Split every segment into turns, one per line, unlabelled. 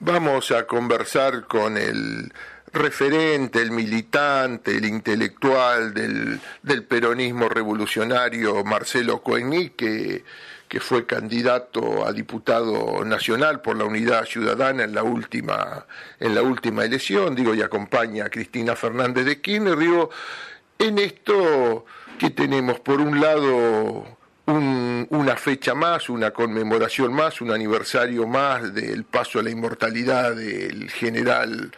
Vamos a conversar con el referente, el militante, el intelectual del peronismo revolucionario, Marcelo Coegni, que fue candidato a diputado nacional por la Unidad Ciudadana en la última elección, y acompaña a Cristina Fernández de Kirchner. En esto que tenemos, por un lado, una fecha más, una conmemoración más, un aniversario más del paso a la inmortalidad del general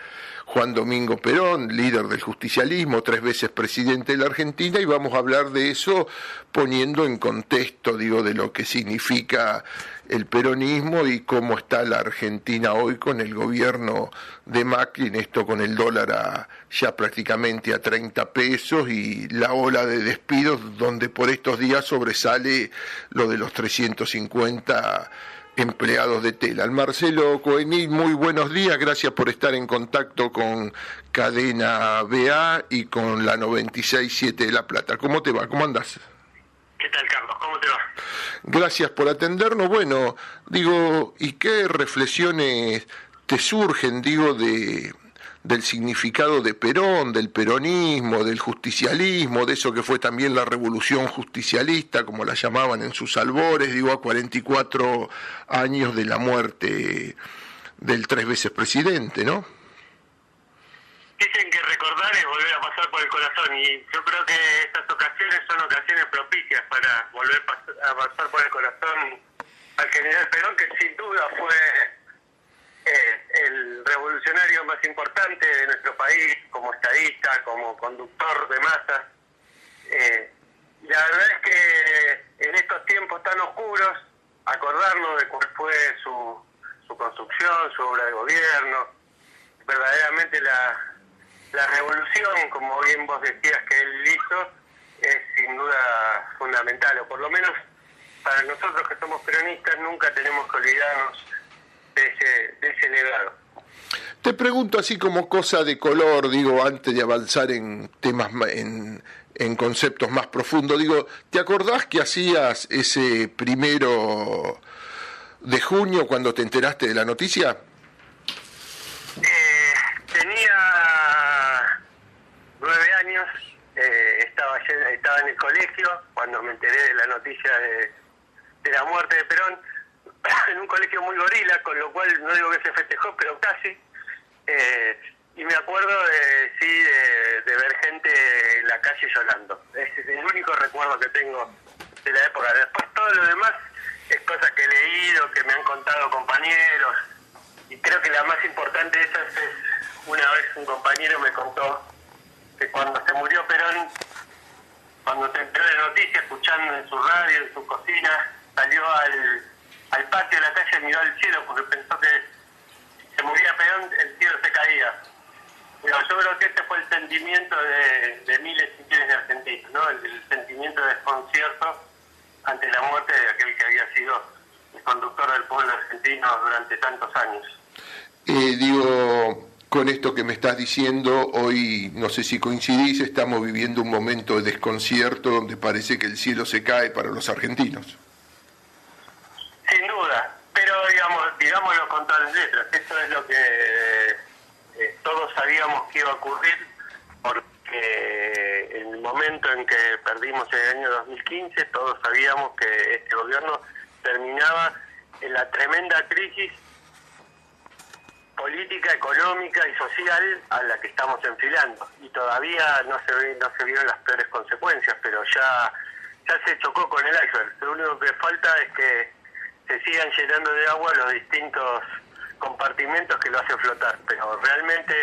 Juan Domingo Perón, líder del justicialismo, 3 veces presidente de la Argentina, y vamos a hablar de eso poniendo en contexto, de lo que significa el peronismo y cómo está la Argentina hoy con el gobierno de Macri, en esto con el dólar ya prácticamente a 30 pesos y la ola de despidos, donde por estos días sobresale lo de los 350 empleados de Telam. Marcelo Coegni, muy buenos días, gracias por estar en contacto con Cadena BA y con la 96.7 de La Plata. ¿Cómo te va? ¿Cómo andás?
¿Qué tal, Carlos? ¿Cómo te va?
Gracias por atendernos. Bueno, ¿y qué reflexiones te surgen, del significado de Perón, del peronismo, del justicialismo, de eso que fue también la revolución justicialista, como la llamaban en sus albores, a 44 años de la muerte del 3 veces presidente, ¿no?
Dicen que recordar es volver a pasar por el corazón, y yo creo que estas ocasiones son ocasiones propicias para volver a pasar por el corazón al general Perón, que sin duda fue el revolucionario más importante de nuestro país, como estadista, como conductor de masas. La verdad es que en estos tiempos tan oscuros, acordarnos de cuál fue su construcción, su obra de gobierno, verdaderamente la revolución, como bien vos decías que él hizo, es sin duda fundamental, o por lo menos para nosotros que somos peronistas nunca tenemos que olvidarnos de ese legado.
Te pregunto así como cosa de color, antes de avanzar en temas, en conceptos más profundos, ¿te acordás que hacías ese 1 de junio cuando te enteraste de la noticia?
Tenía 9 años, estaba en el colegio cuando me enteré de la noticia de la muerte de Perón, en un colegio muy gorila, con lo cual no digo que se festejó, pero casi. Y me acuerdo de ver gente en la calle llorando. Es el único recuerdo que tengo de la época. Después todo lo demás es cosas que he leído, que me han contado compañeros, y creo que la más importante de esas es, una vez un compañero me contó que cuando se murió Perón, cuando se enteró de la noticia, escuchando en su radio, en su cocina, salió al patio de la calle y miró al cielo porque pensó que si se moría Perón el cielo se caía. Pero yo creo que ese fue el sentimiento de miles y miles de argentinos, ¿no? El sentimiento de desconcierto ante la muerte de aquel que había sido el conductor del pueblo argentino durante tantos años.
Con esto que me estás diciendo, hoy, no sé si coincidís, estamos viviendo un momento de desconcierto donde parece que el cielo se cae para los argentinos.
Sin duda, pero digámoslo con todas las letras, eso es lo que todos sabíamos que iba a ocurrir, porque en el momento en que perdimos el año 2015, todos sabíamos que este gobierno terminaba en la tremenda crisis política, económica y social a la que estamos enfilando, y todavía no se vieron las peores consecuencias, pero ya se chocó con el iceberg. Lo único que falta es que se sigan llenando de agua los distintos compartimentos que lo hacen flotar, pero realmente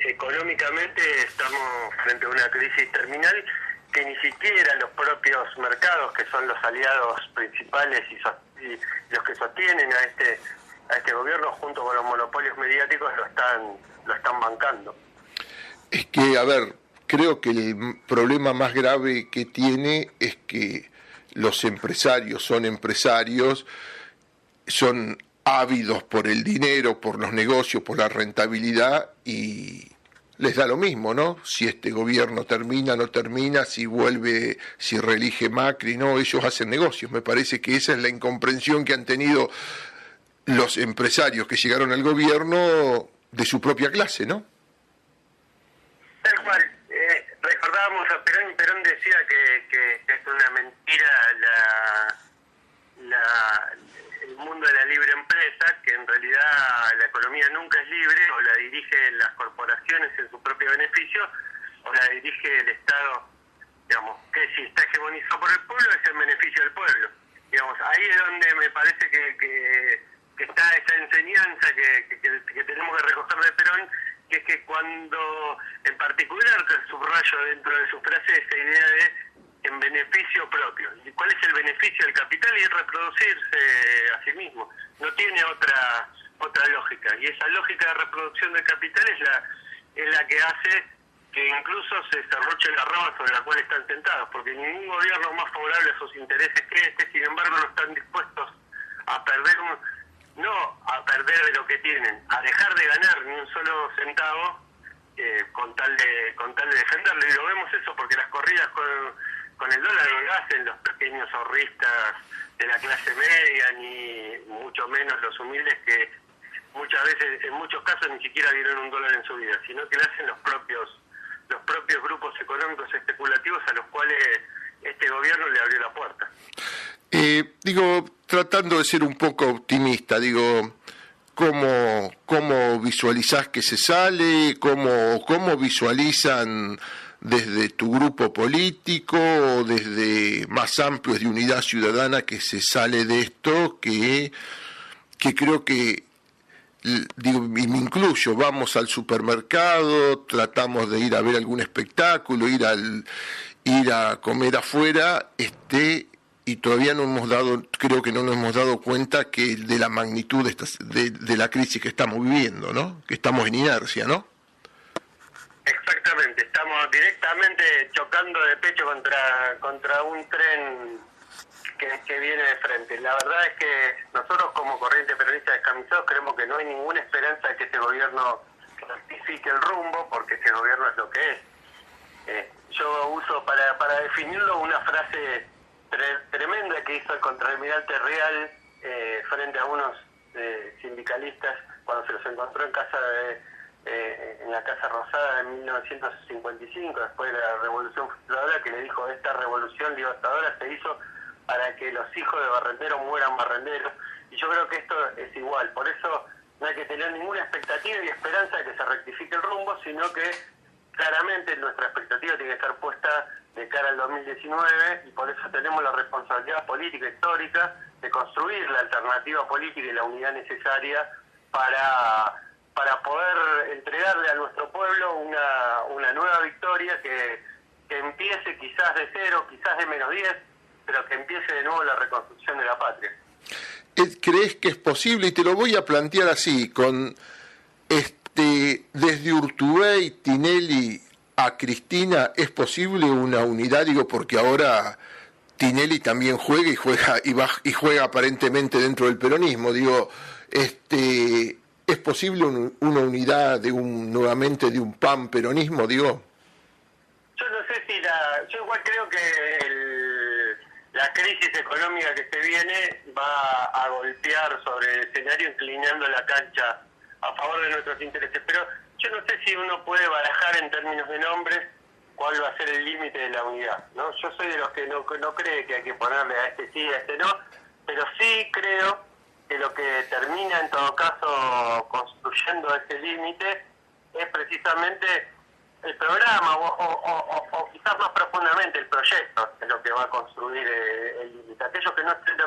económicamente estamos frente a una crisis terminal que ni siquiera los propios mercados, que son los aliados principales y los que sostienen a este gobierno junto con los monopolios mediáticos, lo están bancando.
Es que, creo que el problema más grave que tiene es que los empresarios son ávidos por el dinero, por los negocios, por la rentabilidad, y les da lo mismo, ¿no? Si este gobierno termina, no termina, si vuelve, si reelige Macri, no, ellos hacen negocios. Me parece que esa es la incomprensión que han tenido los empresarios que llegaron al gobierno de su propia clase, ¿no?
Tal cual. Recordábamos a Perón y Perón decía que es una mentira el mundo de la libre empresa, que en realidad la economía nunca es libre, o la dirigen las corporaciones en su propio beneficio, o la dirige el Estado, digamos, que si está hegemonizado por el pueblo es en beneficio del pueblo. Digamos, ahí es donde me parece que está esa enseñanza que tenemos que recoger de Perón, que es que cuando, en particular, que subrayo dentro de su frase esa idea de en beneficio propio. ¿Y cuál es el beneficio del capital? Y es reproducirse a sí mismo. No tiene otra lógica. Y esa lógica de reproducción del capital es la que hace que incluso se desarrolle la rama sobre la cual están sentados, porque ningún gobierno más favorable a sus intereses que este, sin embargo, no están dispuestos a perder no a perder de lo que tienen, a dejar de ganar ni un solo centavo con tal de defenderlo. Y lo vemos eso porque las corridas con el dólar no lo hacen los pequeños ahorristas de la clase media, ni mucho menos los humildes que muchas veces, en muchos casos, ni siquiera vieron un dólar en su vida, sino que lo hacen los propios grupos económicos especulativos a los cuales este gobierno le abrió la puerta.
Tratando de ser un poco optimista, ¿cómo visualizás que se sale? ¿Cómo visualizan desde tu grupo político o desde más amplios de Unidad Ciudadana que se sale de esto? Que creo que, y me incluyo, vamos al supermercado, tratamos de ir a ver algún espectáculo, ir a comer afuera, y todavía creo que no nos hemos dado cuenta que de la magnitud de la crisis que estamos viviendo, ¿no? Que estamos en inercia, ¿no?
Exactamente, estamos directamente chocando de pecho contra un tren que viene de frente. La verdad es que nosotros como Corriente Peronista Descamisados creemos que no hay ninguna esperanza de que este gobierno rectifique el rumbo, porque este gobierno es lo que es. Yo uso para definirlo una frase tremenda que hizo el contraalmirante Real frente a unos sindicalistas cuando se los encontró en la Casa Rosada en 1955, después de la Revolución Fructífera, que le dijo: esta revolución libertadora se hizo para que los hijos de barrenderos mueran barrenderos. Y yo creo que esto es igual. Por eso no hay que tener ninguna expectativa y esperanza de que se rectifique el rumbo, sino que claramente nuestra expectativa tiene que estar puesta de cara al 2019, y por eso tenemos la responsabilidad política histórica de construir la alternativa política y la unidad necesaria para poder entregarle a nuestro pueblo una nueva victoria que empiece quizás de 0, quizás de -10, pero que empiece de nuevo la reconstrucción de la patria.
¿Crees que es posible? Y te lo voy a plantear así, desde Urtubey, Tinelli a Cristina, ¿es posible una unidad? Porque ahora Tinelli también juega aparentemente dentro del peronismo. ¿Es posible una unidad nuevamente de un PAN peronismo? Yo
no sé si yo igual creo que la crisis económica que se viene va a golpear sobre el escenario, inclinando la cancha a favor de nuestros intereses, pero yo no sé si uno puede barajar en términos de nombres cuál va a ser el límite de la unidad, ¿no? Yo soy de los que no cree que hay que ponerle a este sí, a este no, pero sí creo que lo que termina en todo caso construyendo ese límite es precisamente el programa o quizás más profundamente el proyecto, es lo que va a construir el límite. Aquellos que no estén de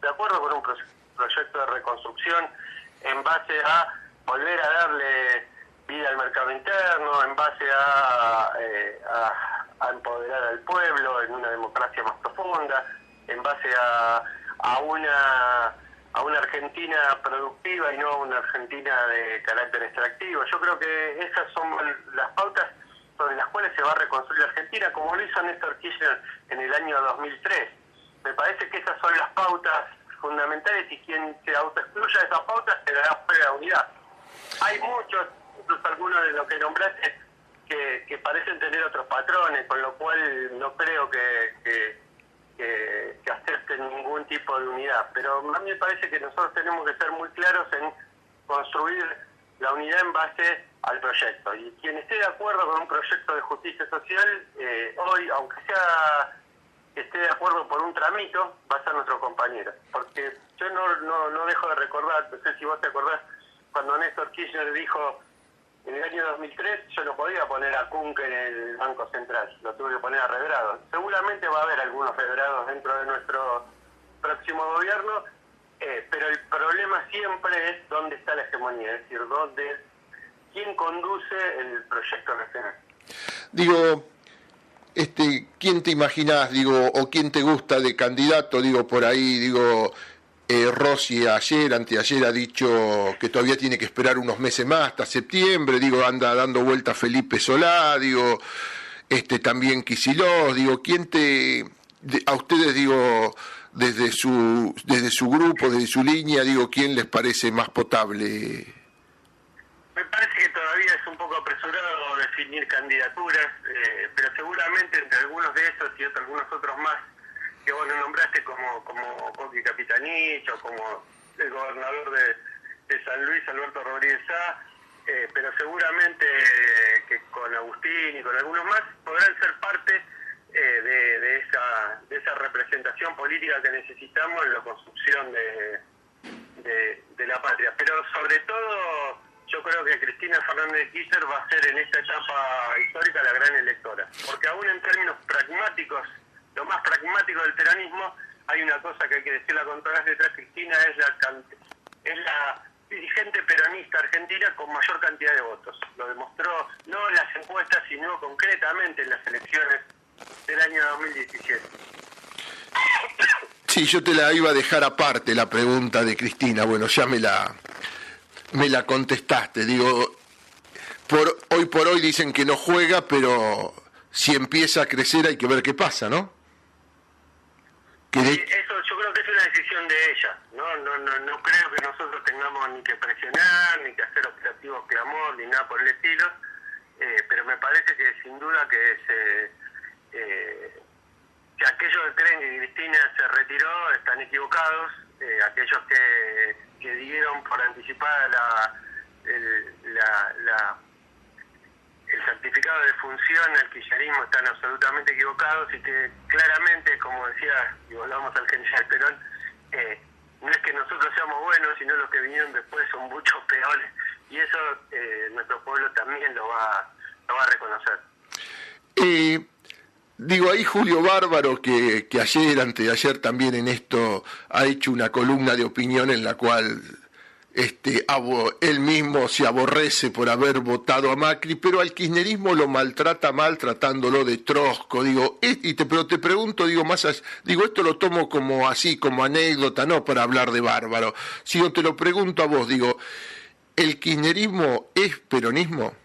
acuerdo con un proyecto de reconstrucción en base a volver a darle vida al mercado interno, en base a empoderar al pueblo en una democracia más profunda, en base a una Argentina productiva y no una Argentina de carácter extractivo. Yo creo que esas son las pautas sobre las cuales se va a reconstruir la Argentina, como lo hizo Néstor Kirchner en el año 2003. Me parece que esas son las pautas fundamentales, y quien se autoexcluya de esas pautas se dará fuera de la unidad. Hay muchos, incluso algunos de los que nombraste, que parecen tener otros patrones, con lo cual no creo que que acepten ningún tipo de unidad. Pero a mí me parece que nosotros tenemos que ser muy claros en construir la unidad en base al proyecto. Y quien esté de acuerdo con un proyecto de justicia social, hoy, aunque sea que esté de acuerdo por un tramito, va a ser nuestro compañero. Porque yo no dejo de recordar, no sé si vos te acordás, cuando Néstor Kirchner dijo, en el año 2003, yo no podía poner a Kunke en el Banco Central, lo tuve que poner a Rebrado. Seguramente va a haber algunos Rebrados dentro de nuestro próximo gobierno, pero el problema siempre es dónde está la hegemonía, es decir, quién conduce el proyecto nacional.
Digo, ¿quién te imaginás, digo, o quién te gusta de candidato? Digo, por ahí, digo, Rossi anteayer ha dicho que todavía tiene que esperar unos meses más, hasta septiembre, digo, anda dando vuelta Felipe Solá, digo, también Kicillof, digo, a ustedes, digo, desde su grupo, desde su línea, digo, ¿quién les parece más potable?
Me parece que todavía es un poco apresurado definir candidaturas, pero seguramente entre algunos de esos y algunos otros más que vos nombraste, como Coqui Capitanich o como el gobernador de San Luis, Alberto Rodríguez Sá, pero seguramente que con Agustín y con algunos más podrán ser parte de esa representación política que necesitamos en la construcción de la patria. Pero sobre todo, yo creo que Cristina Fernández de Kirchner va a ser en esta etapa histórica la gran electora, porque aún en términos pragmáticos, lo más pragmático del peronismo, hay una cosa que hay que decirla con todas las letras: Cristina es la dirigente peronista argentina con mayor cantidad de votos. Lo demostró no en las encuestas, sino concretamente en las elecciones del año 2017.
Sí, yo te la iba a dejar aparte la pregunta de Cristina, bueno, ya me la contestaste, digo, hoy por hoy dicen que no juega, pero si empieza a crecer hay que ver qué pasa, ¿no?
Eso yo creo que es una decisión de ella, no creo que nosotros tengamos ni que presionar, ni que hacer operativos clamor, ni nada por el estilo, pero me parece que sin duda que aquellos que creen que Cristina se retiró están equivocados, aquellos que dieron por anticipada el certificado de función al kirchnerismo están absolutamente equivocados, y que claramente, como decía, y volvamos al general Perón, no es que nosotros seamos buenos, sino los que vinieron después son muchos peores, y eso nuestro pueblo también lo va a reconocer.
Digo, ahí Julio Bárbaro, que anteayer también en esto ha hecho una columna de opinión en la cual él mismo se aborrece por haber votado a Macri, pero al kirchnerismo lo maltrata mal, tratándolo de trosco. Digo, pero te pregunto, digo, esto lo tomo como así, como anécdota, no para hablar de Bárbaro, sino te lo pregunto a vos, digo, ¿el kirchnerismo es peronismo?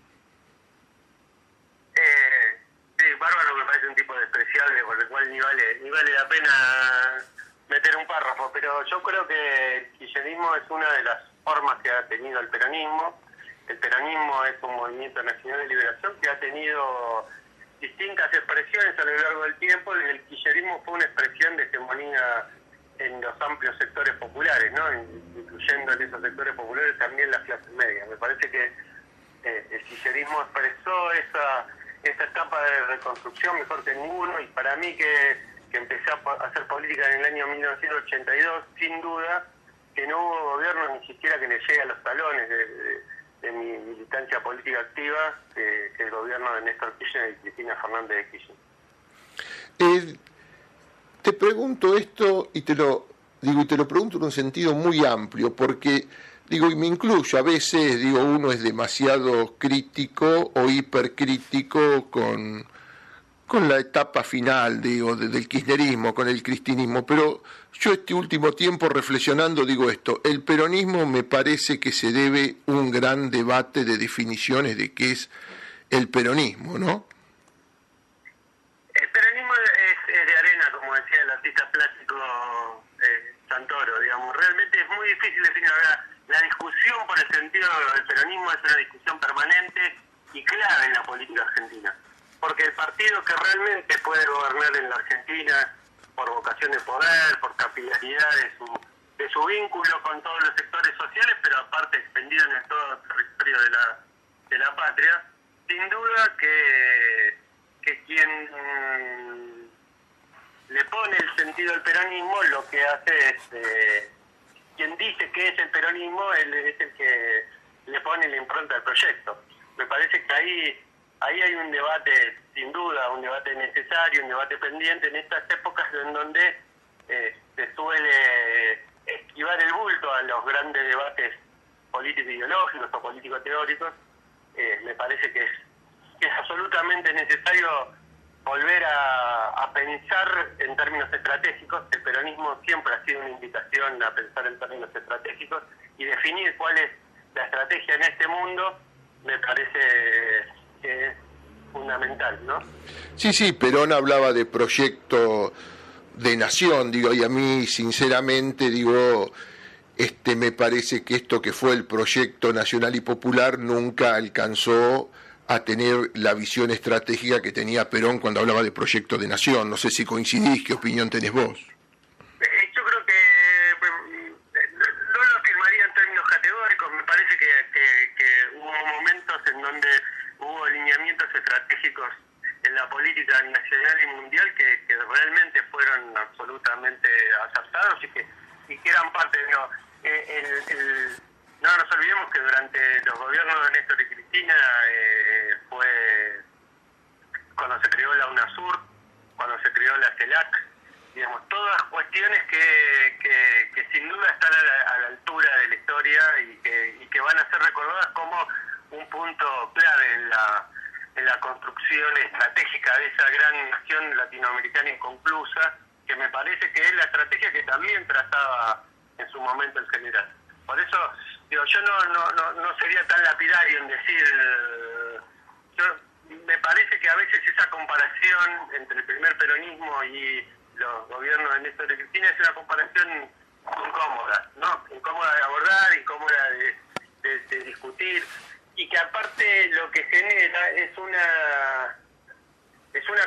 Bárbaro me parece un tipo despreciable, por el cual ni vale la pena meter un párrafo, pero yo creo que el kirchnerismo es una de las formas que ha tenido el peronismo. El peronismo es un movimiento nacional de liberación que ha tenido distintas expresiones a lo largo del tiempo, y el kirchnerismo fue una expresión de hegemonía en los amplios sectores populares, ¿no? Incluyendo en esos sectores populares también las clases medias. Me parece que el kirchnerismo expresó esa etapa de reconstrucción mejor que ninguno, y para mí que empecé a hacer política en el año 1982, sin duda que no hubo gobierno ni siquiera que le llegue a los talones de mi militancia política activa que el gobierno de Néstor Kirchner y Cristina Fernández de Kirchner.
Te pregunto esto y te lo pregunto en un sentido muy amplio, porque digo, y me incluyo, a veces digo, uno es demasiado crítico o hipercrítico con la etapa final, digo, del kirchnerismo, con el cristinismo, pero yo este último tiempo reflexionando digo esto: el peronismo me parece que se debe un gran debate de definiciones de qué es el peronismo, ¿no?
El peronismo es de arena, como decía el artista plástico Santoro, digamos. Realmente es muy difícil definir. La discusión por el sentido del peronismo es una discusión permanente y clave en la política argentina, porque el partido que realmente puede gobernar en la Argentina por vocación de poder, por capilaridad de su vínculo con todos los sectores sociales, pero aparte extendido en todo el territorio de la patria. Sin duda que quien le pone el sentido al peronismo lo que hace es, quien dice que es el peronismo, él es el que le pone la impronta al proyecto. Me parece que ahí hay un debate, sin duda, un debate necesario, un debate pendiente en estas épocas en donde se suele esquivar el bulto a los grandes debates político-ideológicos o político-teóricos. Me parece que es absolutamente necesario volver a pensar en términos estratégicos. El peronismo siempre ha sido una invitación a pensar en términos estratégicos y definir cuál es la estrategia en este mundo me parece que es fundamental, ¿no?
Sí, Perón hablaba de proyecto de nación, digo, y a mí sinceramente digo, me parece que esto que fue el proyecto nacional y popular nunca alcanzó a tener la visión estratégica que tenía Perón cuando hablaba de proyecto de nación. No sé si coincidís, ¿qué opinión tenés vos?
Yo creo que no lo afirmaría en términos categóricos. Me parece que hubo momentos en donde hubo alineamientos estratégicos en la política nacional y mundial que realmente fueron absolutamente acertados y que eran parte de no nos olvidemos que durante los gobiernos de Néstor y Cristina fue cuando se creó la UNASUR, cuando se creó la CELAC, digamos, todas cuestiones que sin duda están a la altura de la historia y que van a ser recordadas como un punto clave en la construcción estratégica de esa gran nación latinoamericana inconclusa, que me parece que es la estrategia que también trazaba en su momento el general. Por eso, digo, yo no sería tan lapidario en decir... me parece que a veces esa comparación entre el primer peronismo y los gobiernos de Néstor y Cristina es una comparación incómoda, ¿no? Incómoda de abordar, incómoda de discutir, y que aparte lo que genera es una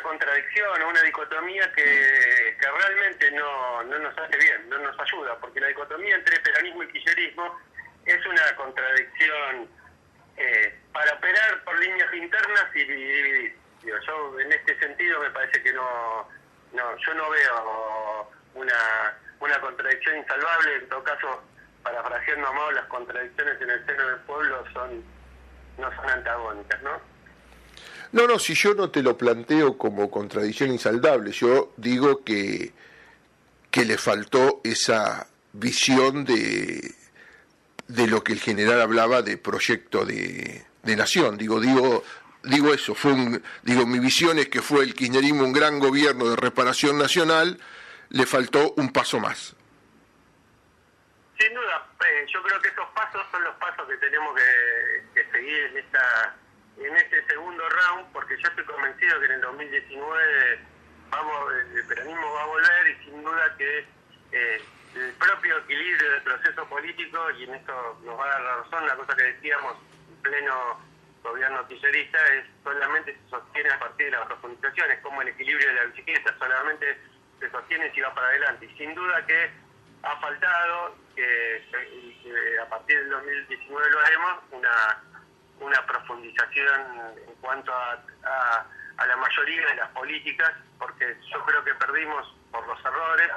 contradicción o una dicotomía que realmente no nos hace bien, no nos ayuda, porque la dicotomía entre peronismo y kirchnerismo es una contradicción para operar por líneas internas y dividir. Yo en este sentido me parece que yo no veo una contradicción insalvable. En todo caso, parafraseando a Mao, las contradicciones en el seno del pueblo no son antagónicas, ¿no?
No, si yo no te lo planteo como contradicción insalvable, yo digo que le faltó esa visión de lo que el general hablaba de proyecto de nación. Digo eso, mi visión es que fue el kirchnerismo un gran gobierno de reparación nacional, le faltó un paso más.
Sin duda, yo creo que esos pasos son los pasos que tenemos que seguir en este segundo round, porque yo estoy convencido que en el 2019 el peronismo va a volver, y sin duda que el propio equilibrio del proceso político, y en esto nos va a dar la razón la cosa que decíamos en pleno gobierno kirchnerista, solamente se sostiene a partir de las profundizaciones, como el equilibrio de la bicicleta, solamente se sostiene si va para adelante. Y sin duda que ha faltado, que a partir del 2019 lo haremos, una profundización en cuanto a la mayoría de las políticas, porque yo creo que perdimos por los errores,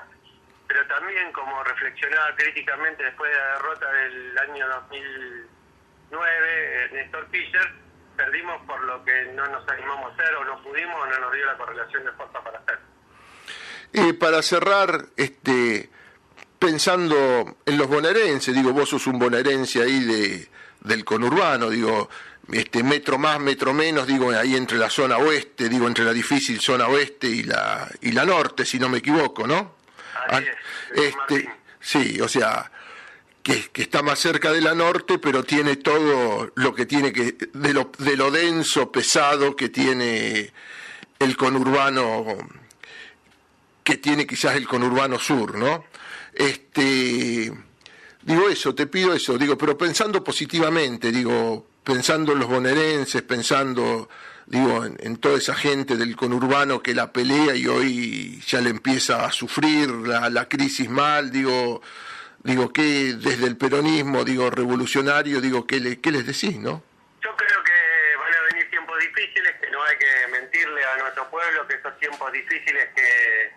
pero también, como reflexionaba críticamente después de la derrota del año 2009, Néstor Kirchner, perdimos por lo que no nos animamos a hacer, o no pudimos, o no nos dio la correlación de fuerza para hacer.
Para cerrar, pensando en los bonaerenses, digo, vos sos un bonaerense ahí del conurbano, digo, metro más, metro menos, digo, ahí entre la zona oeste, digo, entre la difícil zona oeste y la norte, si no me equivoco, ¿no?
Así es,
sí, o sea, que está más cerca de la norte, pero tiene todo lo que tiene de lo denso, pesado que tiene el conurbano, que tiene quizás el conurbano sur, ¿no? Digo eso, te pido eso, digo, pero pensando positivamente, digo, pensando en los bonaerenses, pensando, digo, en toda esa gente del conurbano que la pelea y hoy ya le empieza a sufrir la crisis mal, digo que desde el peronismo, digo, revolucionario, digo, qué les decís, ¿no?
Yo creo que van a venir tiempos difíciles, que no hay que mentirle a nuestro pueblo, que esos tiempos difíciles que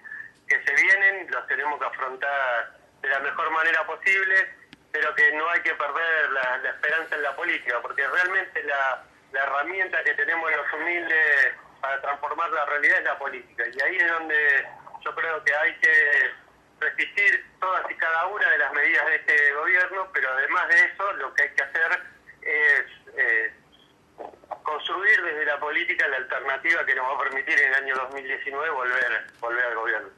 se vienen los tenemos que afrontar de la mejor manera posible, pero que no hay que perder la esperanza en la política, porque realmente la herramienta que tenemos los humildes para transformar la realidad es la política, y ahí es donde yo creo que hay que resistir todas y cada una de las medidas de este gobierno, pero además de eso lo que hay que hacer es construir desde la política la alternativa que nos va a permitir en el año 2019 volver al gobierno.